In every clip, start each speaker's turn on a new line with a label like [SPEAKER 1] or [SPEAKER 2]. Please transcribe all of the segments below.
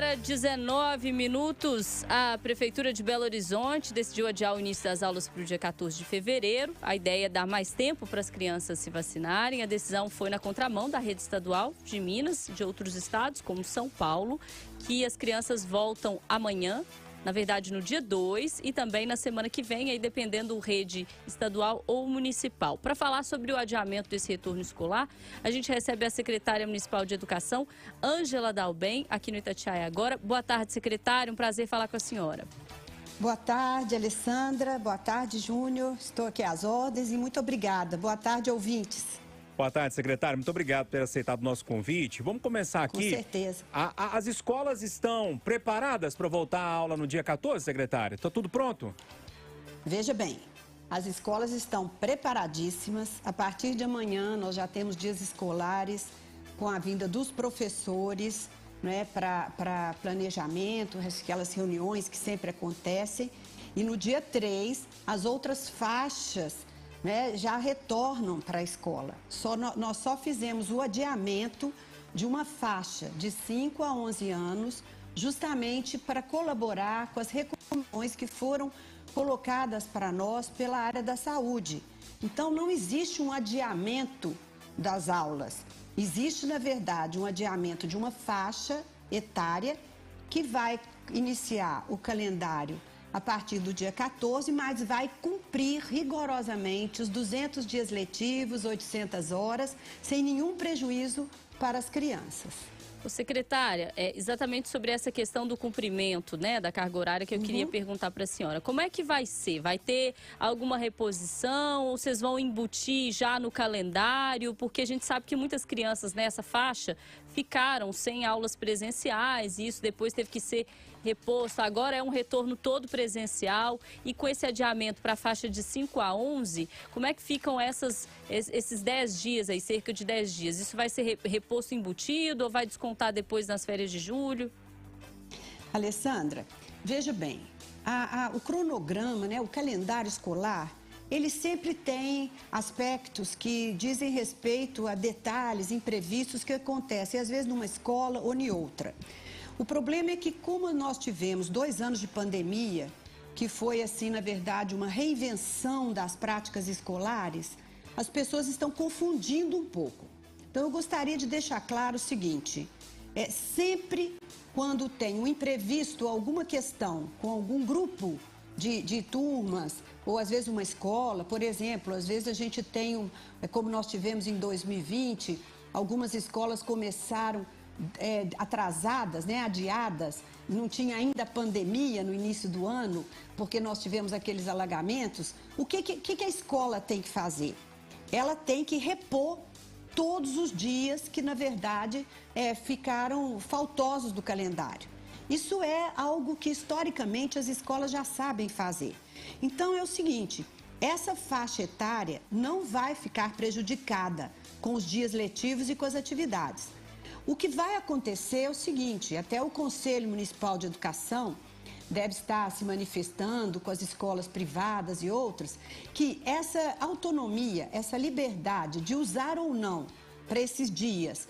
[SPEAKER 1] hora 19 minutos. A Prefeitura de Belo Horizonte decidiu adiar o início das aulas para o dia 14 de fevereiro. A ideia é dar mais tempo para as crianças se vacinarem. A decisão foi na contramão da rede estadual de Minas, de outros estados, como São Paulo, que as crianças voltam amanhã. Na verdade, no dia 2 e também na semana que vem, aí dependendo da rede estadual ou municipal. Para falar sobre o adiamento desse retorno escolar, a gente recebe a secretária municipal de Educação, Ângela Dalben, aqui no Itatiaia agora. Boa tarde, secretária. Um prazer falar com a senhora.
[SPEAKER 2] Boa tarde, Alessandra. Boa tarde, Júnior. Estou aqui às ordens e muito obrigada. Boa tarde, ouvintes.
[SPEAKER 3] Boa tarde, secretário. Muito obrigado por ter aceitado o nosso convite. Vamos começar aqui.
[SPEAKER 2] Com certeza.
[SPEAKER 3] As escolas estão preparadas para voltar à aula no dia 14, secretário? Está tudo pronto?
[SPEAKER 2] Veja bem, as escolas estão preparadíssimas. A partir de amanhã, nós já temos dias escolares com a vinda dos professores, né, para planejamento, aquelas reuniões que sempre acontecem. E no dia 3, as outras faixas, né, já retornam para a escola. Nós só fizemos o adiamento de uma faixa de 5 a 11 anos, justamente para colaborar com as recomendações que foram colocadas para nós pela área da saúde. Então, não existe um adiamento das aulas. Existe, na verdade, um adiamento de uma faixa etária que vai iniciar o calendário a partir do dia 14, mas vai cumprir rigorosamente os 200 dias letivos, 800 horas, sem nenhum prejuízo para as crianças.
[SPEAKER 1] Secretária, exatamente sobre essa questão do cumprimento, né, da carga horária que eu queria perguntar para a senhora. Como é que vai ser? Vai ter alguma reposição ou vocês vão embutir já no calendário? Porque a gente sabe que muitas crianças nessa faixa ficaram sem aulas presenciais e isso depois teve que ser reposto. Agora é um retorno todo presencial e com esse adiamento para a faixa de 5 a 11, como é que ficam esses 10 dias aí, cerca de 10 dias? Isso vai ser reposto embutido ou vai descontar depois nas férias de julho?
[SPEAKER 2] Alessandra, veja bem, o cronograma, né, o calendário escolar, ele sempre tem aspectos que dizem respeito a detalhes imprevistos que acontecem, às vezes numa escola ou em outra. O problema é que, como nós tivemos 2 anos de pandemia, que foi, assim, na verdade, uma reinvenção das práticas escolares, as pessoas estão confundindo um pouco. Então, eu gostaria de deixar claro o seguinte, sempre quando tem um imprevisto, alguma questão com algum grupo de turmas, ou às vezes uma escola, por exemplo, às vezes a gente tem, como nós tivemos em 2020, algumas escolas começaram atrasadas, né, adiadas, não tinha ainda pandemia no início do ano, porque nós tivemos aqueles alagamentos. O que a escola tem que fazer? Ela tem que repor todos os dias que, na verdade, ficaram faltosos do calendário. Isso é algo que, historicamente, as escolas já sabem fazer. Então, é o seguinte, essa faixa etária não vai ficar prejudicada com os dias letivos e com as atividades. O que vai acontecer é o seguinte, até o Conselho Municipal de Educação deve estar se manifestando com as escolas privadas e outras, que essa autonomia, essa liberdade de usar ou não para esses dias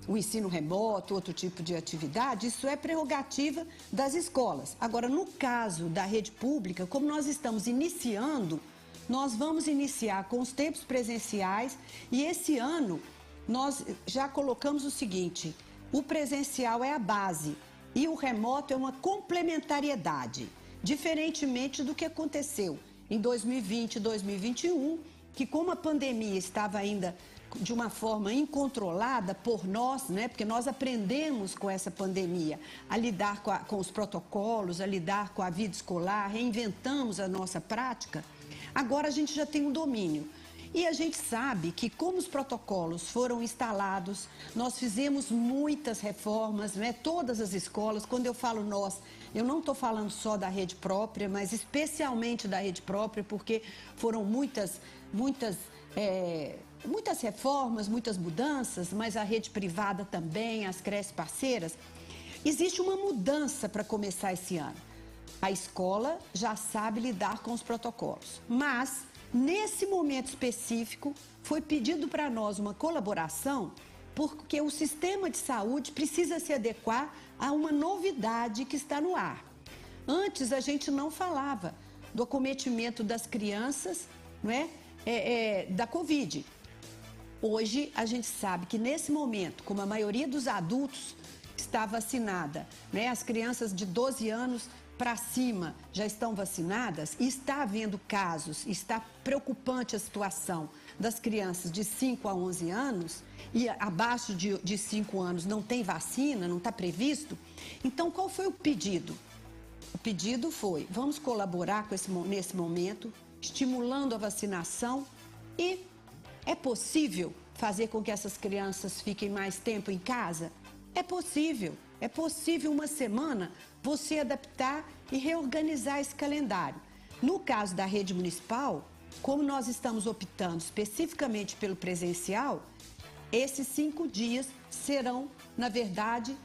[SPEAKER 2] o ensino remoto, outro tipo de atividade, isso é prerrogativa das escolas. Agora, no caso da rede pública, como nós estamos iniciando, nós vamos iniciar com os tempos presenciais e esse ano nós já colocamos o seguinte, o presencial é a base e o remoto é uma complementariedade, diferentemente do que aconteceu em 2020 e 2021, que como a pandemia estava ainda de uma forma incontrolada por nós, né? Porque nós aprendemos com essa pandemia a lidar com os protocolos, a lidar com a vida escolar, reinventamos a nossa prática, agora a gente já tem um domínio. E a gente sabe que, como os protocolos foram instalados, nós fizemos muitas reformas, né? Todas as escolas, quando eu falo nós, eu não estou falando só da rede própria, mas especialmente da rede própria, porque foram muitas reformas, muitas mudanças, mas a rede privada também, as creches parceiras. Existe uma mudança para começar esse ano. A escola já sabe lidar com os protocolos, mas nesse momento específico, foi pedido para nós uma colaboração porque o sistema de saúde precisa se adequar a uma novidade que está no ar. Antes a gente não falava do acometimento das crianças, não é? Da Covid. Hoje a gente sabe que nesse momento, como a maioria dos adultos está vacinada, né? As crianças de 12 anos para cima já estão vacinadas e está havendo casos, está preocupante a situação das crianças de 5 a 11 anos e abaixo de 5 anos não tem vacina, não está previsto. Então, qual foi o pedido? O pedido foi, vamos colaborar nesse momento, estimulando a vacinação e é possível fazer com que essas crianças fiquem mais tempo em casa? É possível uma semana você adaptar e reorganizar esse calendário. No caso da rede municipal, como nós estamos optando especificamente pelo presencial, esses 5 dias serão, na verdade,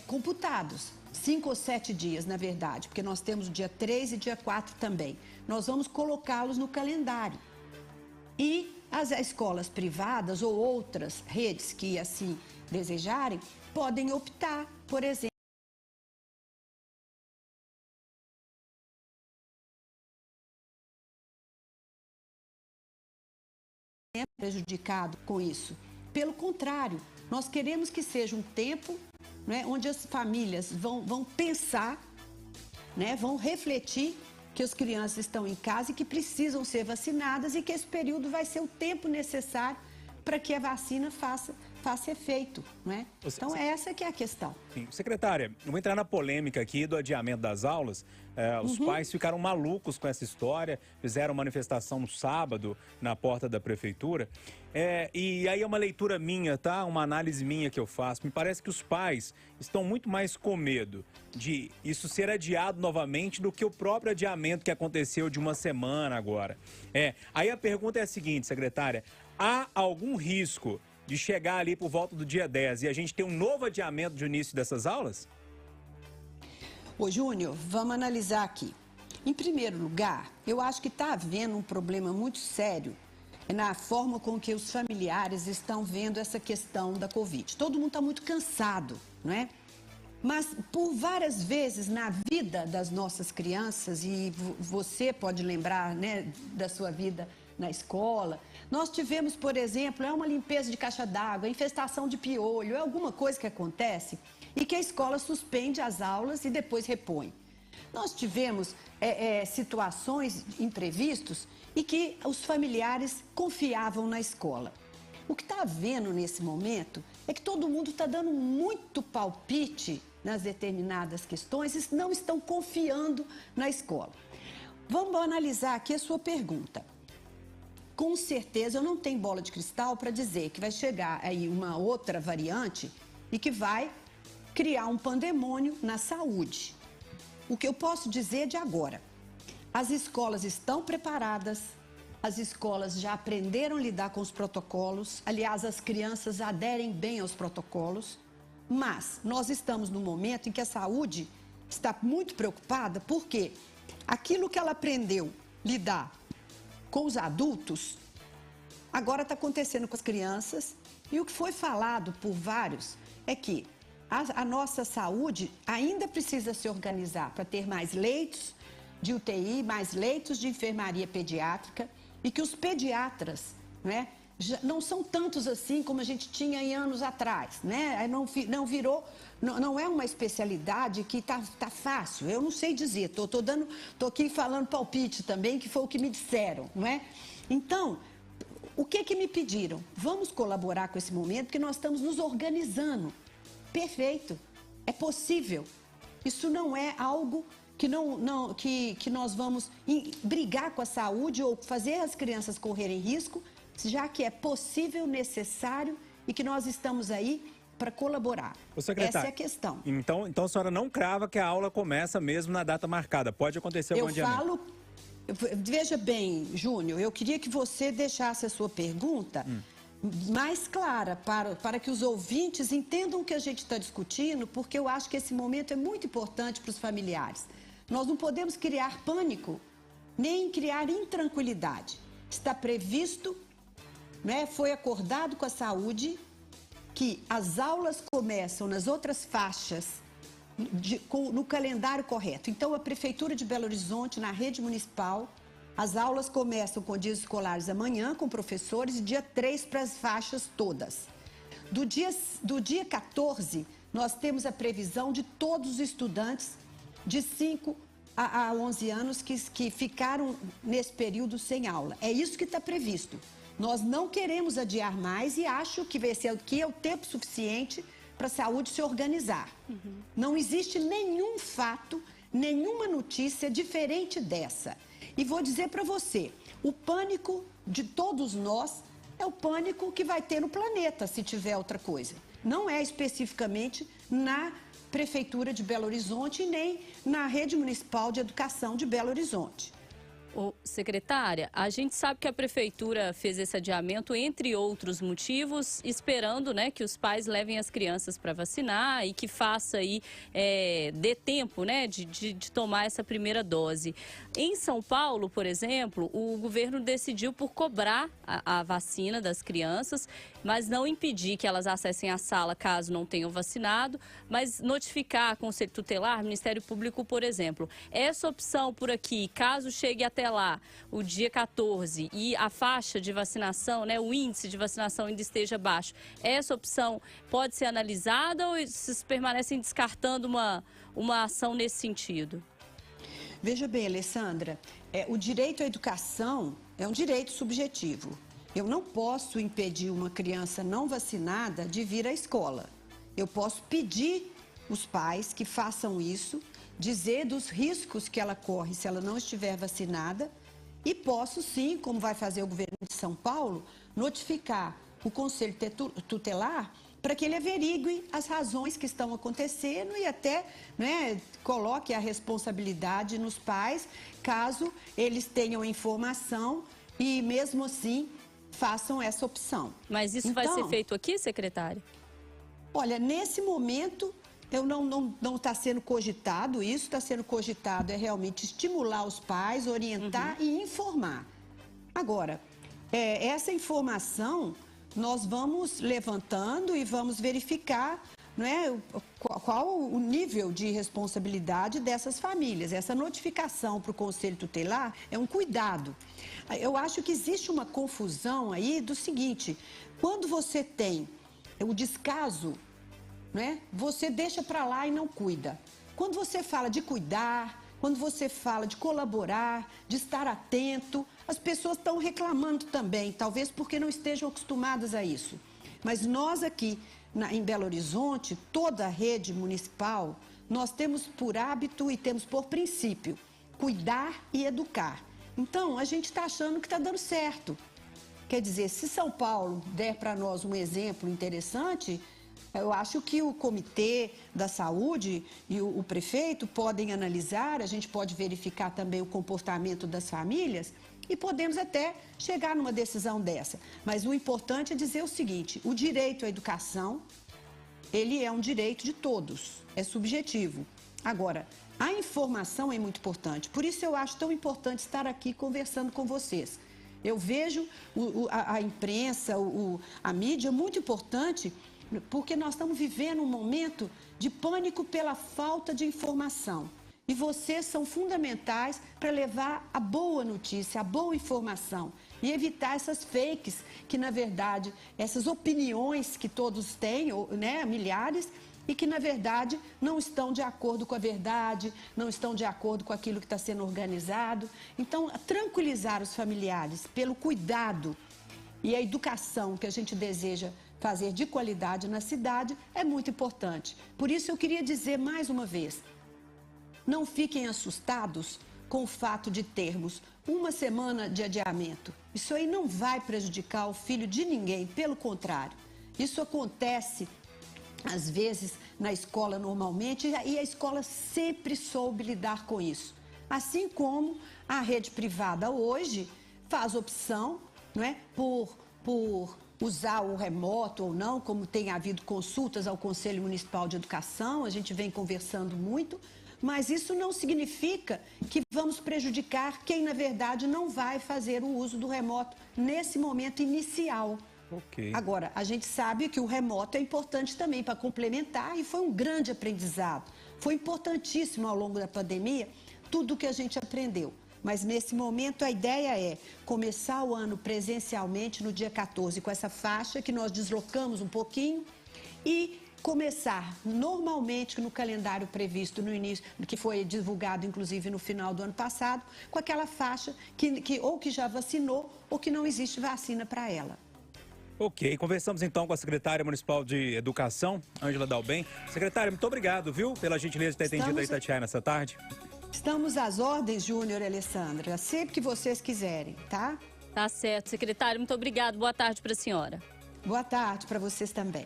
[SPEAKER 2] computados. 5 ou 7 dias, na verdade, porque nós temos o dia 3 e dia 4 também. Nós vamos colocá-los no calendário. E as escolas privadas ou outras redes que assim desejarem, podem optar, por exemplo, prejudicado com isso. Pelo contrário, nós queremos que seja um tempo, né, onde as famílias vão pensar, né, vão refletir que as crianças estão em casa e que precisam ser vacinadas e que esse período vai ser o tempo necessário para que a vacina faça efeito, não é? Então, essa que é a questão.
[SPEAKER 3] Sim. Secretária, eu vou entrar na polêmica aqui do adiamento das aulas. Os pais ficaram malucos com essa história, fizeram manifestação no sábado na porta da prefeitura. E aí é uma leitura minha, tá? Uma análise minha que eu faço. Me parece que os pais estão muito mais com medo de isso ser adiado novamente do que o próprio adiamento que aconteceu de uma semana agora. Aí a pergunta é a seguinte, secretária: há algum risco de chegar ali por volta do dia 10 e a gente ter um novo adiamento de início dessas aulas?
[SPEAKER 2] Ô, Júnior, vamos analisar aqui. Em primeiro lugar, eu acho que está havendo um problema muito sério na forma com que os familiares estão vendo essa questão da Covid. Todo mundo está muito cansado, não é? Mas por várias vezes na vida das nossas crianças, e você pode lembrar, né, da sua vida na escola, nós tivemos, por exemplo, uma limpeza de caixa d'água, infestação de piolho, alguma coisa que acontece e que a escola suspende as aulas e depois repõe. Nós tivemos situações imprevistas e que os familiares confiavam na escola. O que está havendo nesse momento é que todo mundo está dando muito palpite nas determinadas questões e não estão confiando na escola. Vamos analisar aqui a sua pergunta. Com certeza, eu não tenho bola de cristal para dizer que vai chegar aí uma outra variante e que vai criar um pandemônio na saúde. O que eu posso dizer de agora? As escolas estão preparadas, as escolas já aprenderam a lidar com os protocolos, aliás, as crianças aderem bem aos protocolos, mas nós estamos num momento em que a saúde está muito preocupada porque aquilo que ela aprendeu a lidar com os adultos, agora está acontecendo com as crianças. E o que foi falado por vários é que a nossa saúde ainda precisa se organizar para ter mais leitos de UTI, mais leitos de enfermaria pediátrica e que os pediatras, né, não são tantos assim como a gente tinha em anos atrás, né? Não é uma especialidade que tá fácil. Eu não sei dizer, tô aqui falando palpite também, que foi o que me disseram, não é? Então, o que me pediram? Vamos colaborar com esse momento, porque nós estamos nos organizando. Perfeito, é possível. Isso não é algo que nós vamos brigar com a saúde ou fazer as crianças correrem risco, já que é possível, necessário e que nós estamos aí para colaborar. Essa é a questão.
[SPEAKER 3] Então a senhora não crava que a aula começa mesmo na data marcada. Pode acontecer algum adiamento.
[SPEAKER 2] Veja bem, Júnior, eu queria que você deixasse a sua pergunta mais clara para que os ouvintes entendam o que a gente está discutindo, porque eu acho que esse momento é muito importante para os familiares. Nós não podemos criar pânico, nem criar intranquilidade. Está previsto, né, foi acordado com a saúde que as aulas começam nas outras faixas no calendário correto. Então, a Prefeitura de Belo Horizonte, na rede municipal, as aulas começam com dias escolares amanhã, com professores, e dia 3 para as faixas todas. Do dia 14, nós temos a previsão de todos os estudantes de 5 a 11 anos que ficaram nesse período sem aula. É isso que está previsto. Nós não queremos adiar mais e acho que é o tempo suficiente para a saúde se organizar. Não existe nenhum fato, nenhuma notícia diferente dessa. E vou dizer para você, o pânico de todos nós é o pânico que vai ter no planeta se tiver outra coisa. Não é especificamente na Prefeitura de Belo Horizonte e nem na Rede Municipal de Educação de Belo Horizonte.
[SPEAKER 1] Secretária, a gente sabe que a Prefeitura fez esse adiamento, entre outros motivos, esperando, né, que os pais levem as crianças para vacinar e que faça aí, dê tempo, né, de tomar essa primeira dose. Em São Paulo, por exemplo, o governo decidiu por cobrar a vacina das crianças, mas não impedir que elas acessem a sala caso não tenham vacinado, mas notificar Conselho Tutelar, Ministério Público, por exemplo. Essa opção por aqui, caso chegue até lá o dia 14 e a faixa de vacinação, né, o índice de vacinação ainda esteja baixo, essa opção pode ser analisada ou vocês permanecem descartando uma ação nesse sentido?
[SPEAKER 2] Veja bem, Alessandra, o direito à educação é um direito subjetivo. Eu não posso impedir uma criança não vacinada de vir à escola. Eu posso pedir os pais que façam isso, dizer dos riscos que ela corre se ela não estiver vacinada e posso sim, como vai fazer o governo de São Paulo, notificar o Conselho Tutelar para que ele averigue as razões que estão acontecendo e até, né, coloque a responsabilidade nos pais, caso eles tenham informação e mesmo assim façam essa opção.
[SPEAKER 1] Mas isso vai ser feito aqui, secretária?
[SPEAKER 2] Olha, nesse momento não está sendo cogitado isso, está sendo cogitado realmente estimular os pais, orientar e informar. Agora, essa informação nós vamos levantando e vamos verificar, né, qual o nível de responsabilidade dessas famílias. Essa notificação para o Conselho Tutelar é um cuidado. Eu acho que existe uma confusão aí do seguinte, quando você tem o descaso, né, você deixa para lá e não cuida. Quando você fala de cuidar, quando você fala de colaborar, de estar atento, as pessoas estão reclamando também, talvez porque não estejam acostumadas a isso. Mas nós aqui em Belo Horizonte, toda a rede municipal, nós temos por hábito e temos por princípio cuidar e educar. Então, a gente está achando que está dando certo. Quer dizer, se São Paulo der para nós um exemplo interessante, eu acho que o Comitê da Saúde e o prefeito podem analisar, a gente pode verificar também o comportamento das famílias e podemos até chegar numa decisão dessa. Mas o importante é dizer o seguinte, o direito à educação, ele é um direito de todos, é subjetivo. Agora, a informação é muito importante, por isso eu acho tão importante estar aqui conversando com vocês. Eu vejo a imprensa, a mídia muito importante, porque nós estamos vivendo um momento de pânico pela falta de informação. E vocês são fundamentais para levar a boa notícia, a boa informação e evitar essas fakes que, na verdade, essas opiniões que todos têm, né, milhares, e que, na verdade, não estão de acordo com a verdade, não estão de acordo com aquilo que está sendo organizado. Então, tranquilizar os familiares pelo cuidado e a educação que a gente deseja fazer de qualidade na cidade é muito importante. Por isso, eu queria dizer mais uma vez, não fiquem assustados com o fato de termos uma semana de adiamento. Isso aí não vai prejudicar o filho de ninguém, pelo contrário. Isso acontece, às vezes, na escola normalmente, e a escola sempre soube lidar com isso. Assim como a rede privada hoje faz opção, não é, por usar o remoto ou não, como tem havido consultas ao Conselho Municipal de Educação, a gente vem conversando muito, mas isso não significa que vamos prejudicar quem, na verdade, não vai fazer o uso do remoto nesse momento inicial.
[SPEAKER 3] Ok.
[SPEAKER 2] Agora, a gente sabe que o remoto é importante também para complementar e foi um grande aprendizado. Foi importantíssimo ao longo da pandemia tudo o que a gente aprendeu. Mas nesse momento a ideia é começar o ano presencialmente no dia 14 com essa faixa que nós deslocamos um pouquinho e começar normalmente no calendário previsto no início, que foi divulgado inclusive no final do ano passado, com aquela faixa que ou que já vacinou ou que não existe vacina para ela.
[SPEAKER 3] Ok, conversamos então com a secretária municipal de Educação, Ângela Dalben. Secretária, muito obrigado, viu, pela gentileza de ter atendido a Itatiaia nessa tarde.
[SPEAKER 2] Estamos às ordens, Júnior e Alessandra, sempre que vocês quiserem, tá?
[SPEAKER 1] Tá certo, secretário. Muito obrigado. Boa tarde para a senhora.
[SPEAKER 2] Boa tarde para vocês também.